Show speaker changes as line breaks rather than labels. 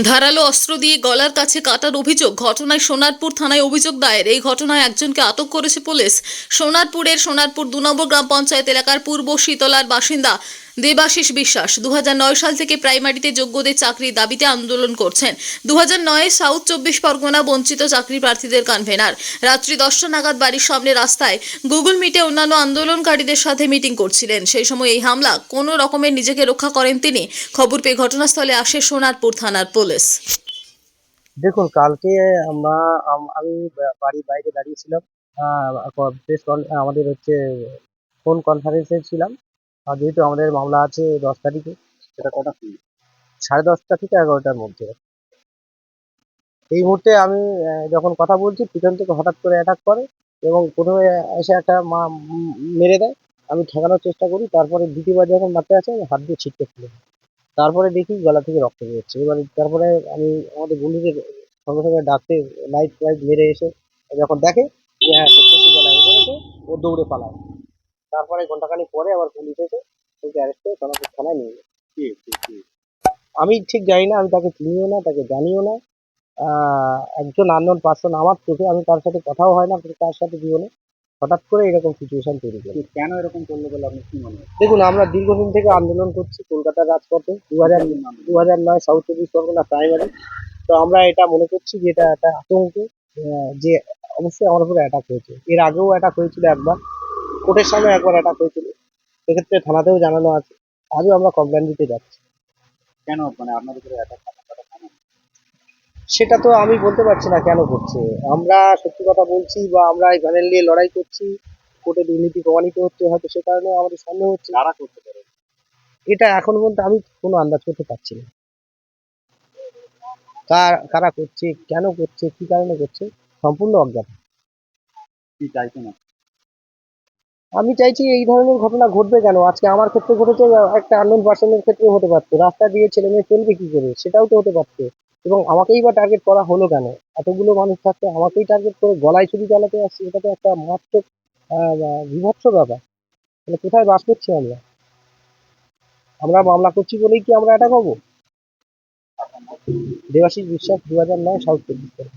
ধারালো অস্ত্র দিয়ে গলার কাছে কাটার অভিযোগ, ঘটনায় সোনারপুর থানায় অভিযোগ দায়ের। এই ঘটনায় একজনকে আটক করেছে পুলিশ। সোনারপুর 2 নম্বর গ্রাম পঞ্চায়েত এলাকার পূর্ব শীতলার বাসিন্দা দেবাশিস বিশ্বাস 2009 সাল থেকে প্রাইমারিতে যোগ্যদের চাকরির দাবিতে আন্দোলন করছেন। 2009 সাউথ 24 পরগনা বঞ্চিত চাকরি প্রার্থীদের কনভেনার। রাত্রি 10টা নাগাদ বাড়ির সামনে রাস্তায় গুগল মিটে অন্যান্য আন্দোলনকারীদের সাথে মিটিং করছিলেন। সেই সময় এই হামলা কোনো রকমের নিজেকে রক্ষা করেন তিনি। খবর পেয়ে ঘটনাস্থলে আসে সোনারপুর থানার পুলিশ।
দেখুন, কালকে আমরা আমি বাড়ির বাইরে দাঁড়িয়েছিলাম। আমাদের হচ্ছে ফোন কনফারেন্সে ছিলাম। আর যেহেতু আমাদের মামলা আছে 10 তারিখে, সেটা কটা কি 10:30 থেকে 11টার মধ্যে। এই মুহূর্তে আমি যখন কথা বলছি, পিছন থেকে হঠাৎ করে অ্যাটাক করে এবং প্রথমে এসে একটা মেরে দেয়। আমি ঠেকানোর চেষ্টা করি, তারপরে দ্বিতীয়বার যখন মারতে আসে আমি হাত দিয়ে ছিটকে ফেলে দিই। তারপরে দেখি গলা থেকে রক্ত বেরোচ্ছে। এবারে তারপরে আমি আমাদের বন্ধুদের সঙ্গে সঙ্গে ডাকতে লাইট ফাইট মেরে এসে যখন দেখে যে হ্যাঁ সত্যি গলায় এ করেছে, ও দৌড়ে পালায়। তারপরে ঘন্টাখানিক পরে আবার পুলিশ এসে ওকে অ্যারেস্ট করে সোনাপুর থানায় নিয়ে যায়। আমি ঠিক জানি না, আমি তাকে চিনিও না, তাকে জানিও না। একজন আননোন পার্সন আমার চোখে, আমি তার সাথে কথাও হয় না তার সাথে জীবনে, হঠাৎ করে এরকম সিচুয়েশন তৈরি করে।
কেন এরকম করলো বলে আপনি কি মনে হয়?
দেখুন, আমরা দীর্ঘদিন থেকে আন্দোলন করছি কলকাতার রাজপথে। 2009 সাউথ 24 পরগনা প্রাইমারি। তো আমরা এটা মনে করছি যে এটা একটা আতঙ্ক, যে অবশ্যই আমার উপরে অ্যাটাক হয়েছে। এর আগেও অ্যাটাক হয়েছিল একবার, কোর্টের সামনে একবার অ্যাটাক হয়েছিল, সেক্ষেত্রে থানাতেও জানানো আছে। আজও আমরা কমপ্লেন দিতে যাচ্ছি।
কেন মানে আপনার উপরে অ্যাটাক করা কেন?
সেটা তো আমি বলতে পারছি না কেন করছে। আমরা সত্যি কথা বলছি বা আমরা এই প্যানেল নিয়ে লড়াই করছি, কোর্টে দুর্নীতি প্রমাণিত হচ্ছে, হয়তো সে কারণে আমাদের সন্দেহ হচ্ছে।
কারা করতে পারে?
এটা এখন পর্যন্ত আমি কোনো আন্দাজ করতে পারছি না। কারা করছে, কেন করছে, কি কারণে করছে, সম্পূর্ণ অজ্ঞাত।
কি চাইছেন আপনি?
আমি চাইছি এই ধরনের ঘটনা ঘটবে কেন? আজকে আমার ক্ষেত্রে ঘটেছে, একটা আননোন পার্সনের ক্ষেত্রেও হতে পারতো। রাস্তা দিয়ে ছেলে মেয়ে চলবে কি করে, সেটাও তো হতে পারতো। এবং আমাকেই বা টার্গেট করা হলো কেন? এতগুলো মানুষ থাকতে আমাকেই টার্গেট করে গলায় ছুরি চালাতে আসছে, এটা তো একটা মারাত্মক বীভৎস ব্যাপার। তাহলে কোথায় বাস করছি আমরা? আমরা মামলা করছি বলেই কি আমরা অ্যাটাক হবো? দেবাশিস বিশ্বাস, 2009 সাউথ 24।